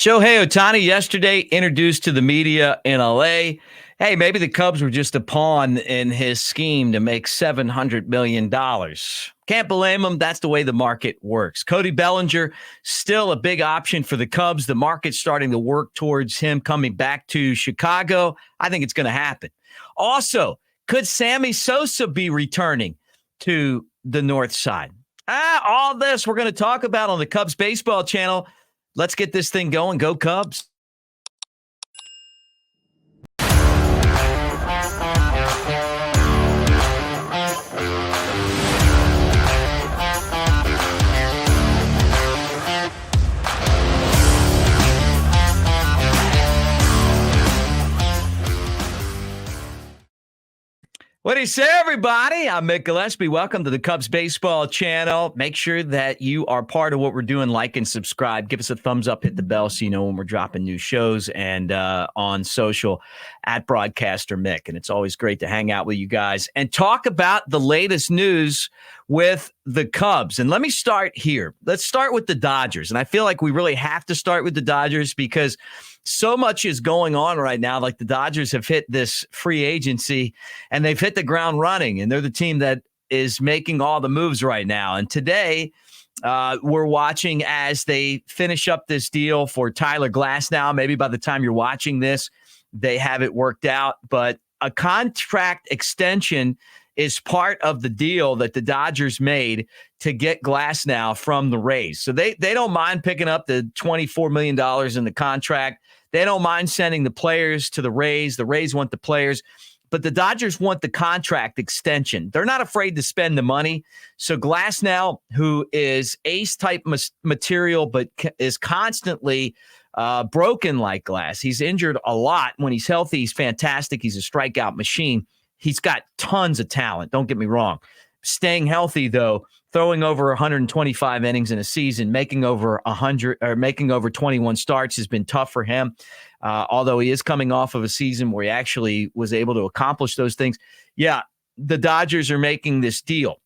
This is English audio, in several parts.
Shohei Otani yesterday introduced to the media in LA. Hey, maybe the Cubs were just a pawn in his scheme to make $700 million. Can't blame him. That's the way the market works. Cody Bellinger, still a big option for the Cubs. The market's starting to work towards him coming back to Chicago. I think it's going to happen. Also, could Sammy Sosa be returning to the North Side? All this we're going to talk about on the Cubs baseball channel. Let's get this thing going. Go Cubs. What do you say, everybody? I'm Mick Gillespie. Welcome to the Cubs Baseball Channel. Make sure that you are part of what we're doing. Like and subscribe. Give us a thumbs up. Hit the bell so you know when we're dropping new shows. And on social, at Broadcaster Mick. And it's always great to hang out with you guys and talk about the latest news with the Cubs. And let me start here. Let's start with the Dodgers. And I feel like we really have to start with the Dodgers because so much is going on right now. Like the Dodgers have hit this free agency and they've hit the ground running, and they're the team that is making all the moves right now. And today we're watching as they finish up this deal for Tyler Glasnow. Maybe by the time you're watching this, they have it worked out, but a contract extension is part of the deal that the Dodgers made to get Glasnow from the Rays. So they don't mind picking up the $24 million in the contract. They don't mind sending the players to the Rays. The Rays want the players, but the Dodgers want the contract extension. They're not afraid to spend the money. So Glasnow, who is ace-type material but is constantly broken like glass. He's injured a lot. When he's healthy, he's fantastic. He's a strikeout machine. He's got tons of talent. Don't get me wrong. Staying healthy, though, throwing over 125 innings in a season, making over 100 or making over 21 starts has been tough for him. Although he is coming off of a season where he actually was able to accomplish those things. Yeah, the Dodgers are making this deal.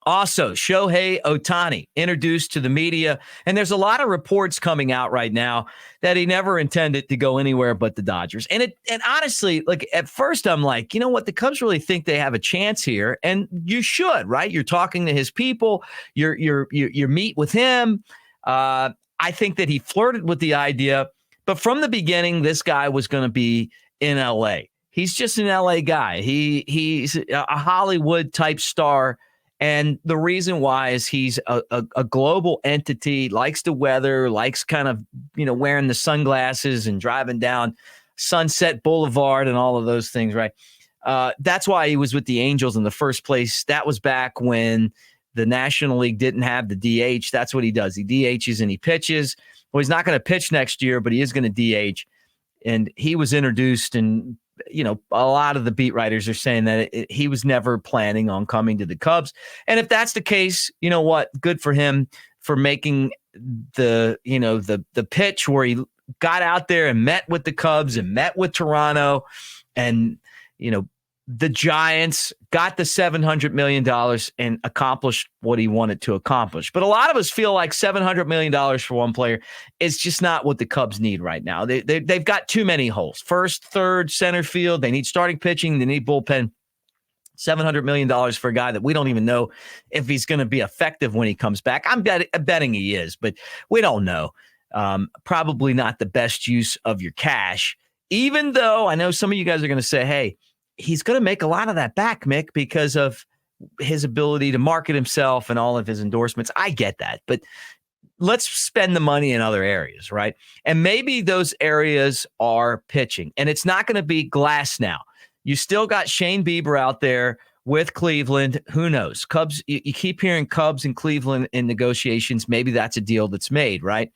Also, Shohei Otani introduced to the media, and there's a lot of reports coming out right now that he never intended to go anywhere but the Dodgers. And honestly, like at first I'm like, you know what, the Cubs really think they have a chance here, and you should, right? You're talking to his people, you meet with him. I think that he flirted with the idea, but from the beginning, this guy was going to be in LA. He's just an LA guy. He's a Hollywood type star. And the reason why is he's a global entity, likes the weather, likes kind of, wearing the sunglasses and driving down Sunset Boulevard and all of those things, right? That's why he was with the Angels in the first place. That was back when the National League didn't have the DH. That's what he does. He DHs and he pitches. Well, he's not going to pitch next year, but he is going to DH. And he was introduced, and a lot of the beat writers are saying that he was never planning on coming to the Cubs. And if that's the case, you know what? Good for him for making the pitch where he got out there and met with the Cubs and met with Toronto, and, the Giants, got the $700 million and accomplished what he wanted to accomplish. But a lot of us feel like $700 million for one player is just not what the Cubs need right now. They've got too many holes. First, third, center field. They need starting pitching. They need bullpen. $700 million for a guy that we don't even know if he's going to be effective when he comes back. I'm betting he is, but we don't know. Probably not the best use of your cash, even though I know some of you guys are going to say, hey, he's going to make a lot of that back, Mick, because of his ability to market himself and all of his endorsements. I get that, but let's spend the money in other areas, right? And maybe those areas are pitching, and it's not going to be Glasnow. You still got Shane Bieber out there with Cleveland. Who knows? Cubs, you keep hearing Cubs and Cleveland in negotiations. Maybe that's a deal that's made, right?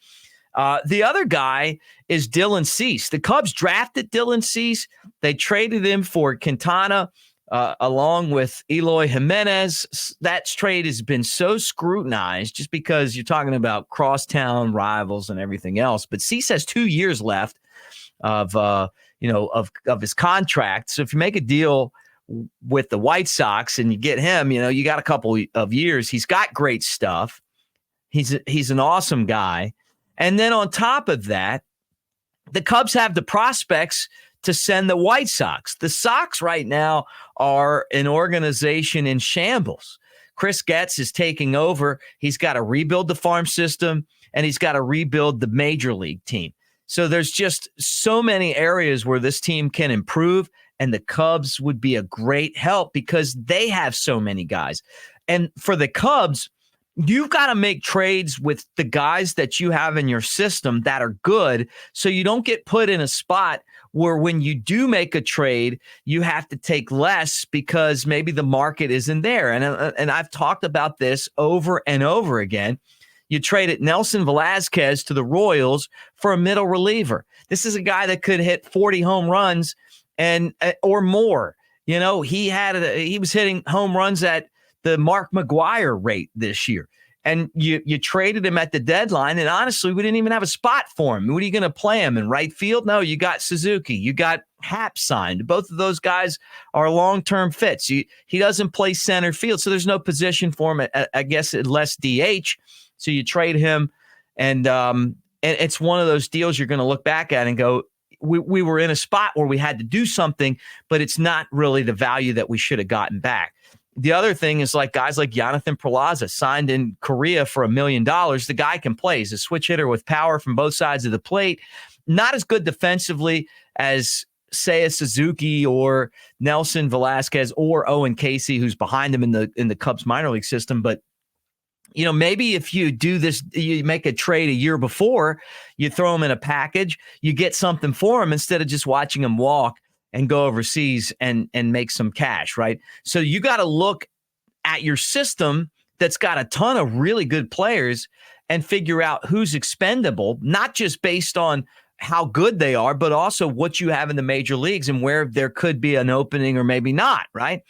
The other guy is Dylan Cease. The Cubs drafted Dylan Cease. They traded him for Quintana along with Eloy Jimenez. That trade has been so scrutinized just because you're talking about crosstown rivals and everything else. But Cease has 2 years left of his contract. So if you make a deal with the White Sox and you get him, you got a couple of years. He's got great stuff. He's an awesome guy. And then on top of that, the Cubs have the prospects to send the White Sox. The Sox right now are an organization in shambles. Chris Getz is taking over. He's got to rebuild the farm system, and he's got to rebuild the major league team. So there's just so many areas where this team can improve, and the Cubs would be a great help because they have so many guys. And for the Cubs, you've got to make trades with the guys that you have in your system that are good, so you don't get put in a spot where when you do make a trade, you have to take less because maybe the market isn't there. And I've talked about this over and over again. You traded Nelson Velazquez to the Royals for a middle reliever. This is a guy that could hit 40 home runs and or more. You know, he was hitting home runs at the Mark McGwire rate this year. And you traded him at the deadline, and honestly, we didn't even have a spot for him. What are you going to play him in right field? No, you got Suzuki. You got Happ signed. Both of those guys are long-term fits. He doesn't play center field, so there's no position for him, I guess, less DH. So you trade him, and it's one of those deals you're going to look back at and go, we were in a spot where we had to do something, but it's not really the value that we should have gotten back. The other thing is like guys like Jonathan Perlaza signed in Korea for $1 million. The guy can play. He's a switch hitter with power from both sides of the plate. Not as good defensively as, say, a Suzuki or Nelson Velazquez or Owen Casey, who's behind him in the Cubs minor league system. But you know, maybe if you do this, you make a trade a year before, you throw him in a package, you get something for him instead of just watching him walk and go overseas and make some cash, right? So you got to look at your system that's got a ton of really good players and figure out who's expendable, not just based on how good they are, but also what you have in the major leagues and where there could be an opening or maybe not, right?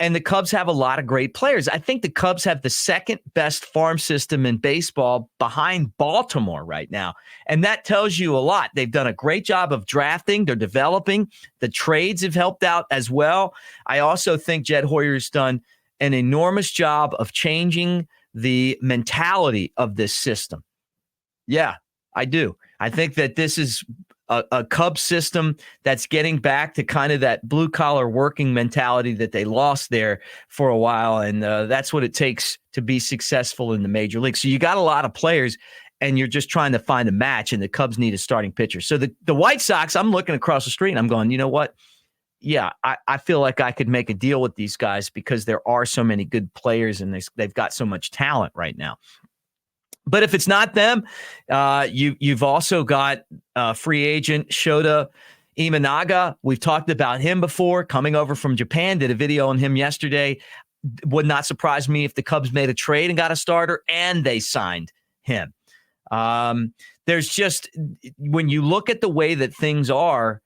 And the Cubs have a lot of great players. I think the Cubs have the second best farm system in baseball behind Baltimore right now. And that tells you a lot. They've done a great job of drafting. They're developing. The trades have helped out as well. I also think Jed Hoyer's done an enormous job of changing the mentality of this system. Yeah, I do. I think that this is a Cubs system that's getting back to kind of that blue-collar working mentality that they lost there for a while, and that's what it takes to be successful in the major league. So you got a lot of players, and you're just trying to find a match, and the Cubs need a starting pitcher. So the White Sox, I'm looking across the street, and I'm going, you know what? Yeah, I feel like I could make a deal with these guys because there are so many good players, and they've got so much talent right now. But if it's not them, you've also got free agent Shota Imanaga. We've talked about him before, coming over from Japan. Did a video on him yesterday. Would not surprise me if the Cubs made a trade and got a starter and they signed him. There's just, when you look at the way that things are,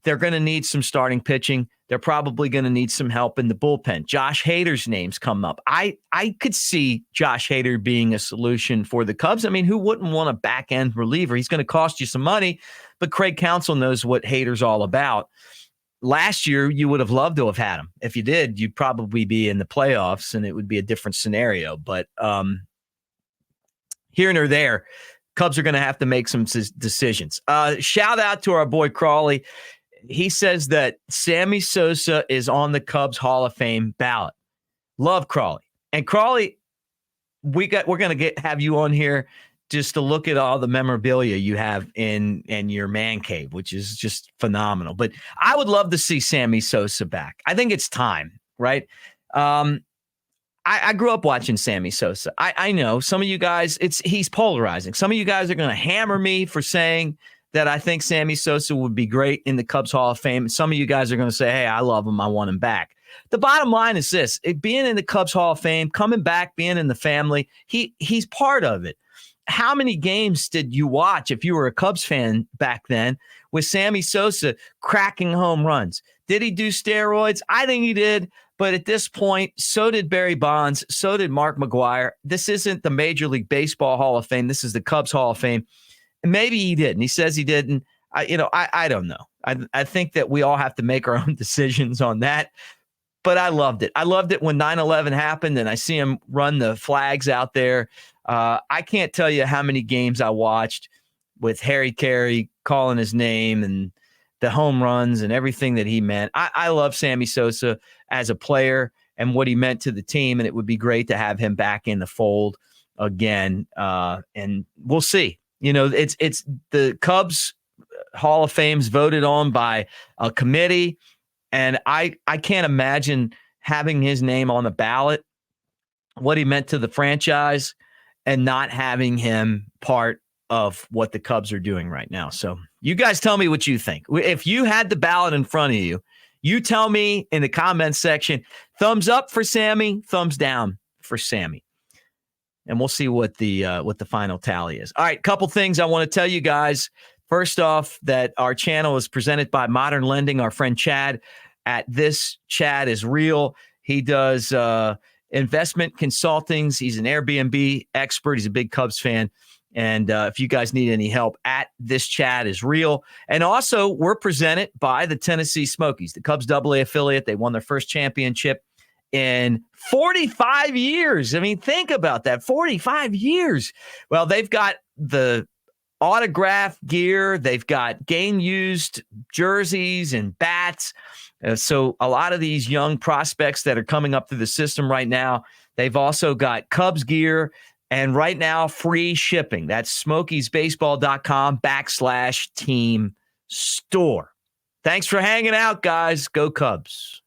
they're going to need some starting pitching. They're probably going to need some help in the bullpen. Josh Hader's name's come up. I could see Josh Hader being a solution for the Cubs. I mean, who wouldn't want a back-end reliever? He's going to cost you some money, but Craig Counsell knows what Hader's all about. Last year, you would have loved to have had him. If you did, you'd probably be in the playoffs, and it would be a different scenario. But here and there, Cubs are going to have to make some decisions. Shout out to our boy Crawley. He says that Sammy Sosa is on the Cubs Hall of Fame ballot. Love Crawley. And Crawley, we're going to have you on here just to look at all the memorabilia you have in your man cave, which is just phenomenal. But I would love to see Sammy Sosa back. I think it's time, right? I grew up watching Sammy Sosa. I know some of you guys, he's polarizing. Some of you guys are going to hammer me for saying that I think Sammy Sosa would be great in the Cubs Hall of Fame. Some of you guys are going to say, hey, I love him. I want him back. The bottom line is this. Being in the Cubs Hall of Fame, coming back, being in the family, he's part of it. How many games did you watch, if you were a Cubs fan back then, with Sammy Sosa cracking home runs? Did he do steroids? I think he did. But at this point, so did Barry Bonds. So did Mark McGwire. This isn't the Major League Baseball Hall of Fame. This is the Cubs Hall of Fame. Maybe he didn't. He says he didn't. I don't know. I think that we all have to make our own decisions on that. But I loved it. I loved it when 9/11 happened, and I see him run the flags out there. I can't tell you how many games I watched with Harry Carey calling his name and the home runs and everything that he meant. I love Sammy Sosa as a player and what he meant to the team, and it would be great to have him back in the fold again. And we'll see. It's the Cubs Hall of Fame's voted on by a committee, and I can't imagine having his name on the ballot, what he meant to the franchise, and not having him part of what the Cubs are doing right now. So you guys tell me what you think. If you had the ballot in front of you, you tell me in the comments section, thumbs up for Sammy, thumbs down for Sammy. And we'll see what the final tally is. All right, couple things I want to tell you guys. First off, that our channel is presented by Modern Lending. Our friend Chad at This Chad is Real. He does investment consultings. He's an Airbnb expert. He's a big Cubs fan. And if you guys need any help, at This Chad is Real. And also, we're presented by the Tennessee Smokies, the Cubs AA affiliate. They won their first championship in 45 years. I mean, think about that, 45 years. Well, they've got the autograph gear. They've got game-used jerseys and bats. So a lot of these young prospects that are coming up through the system right now, they've also got Cubs gear. And right now, free shipping. That's smokiesbaseball.com/team store. Thanks for hanging out, guys. Go Cubs.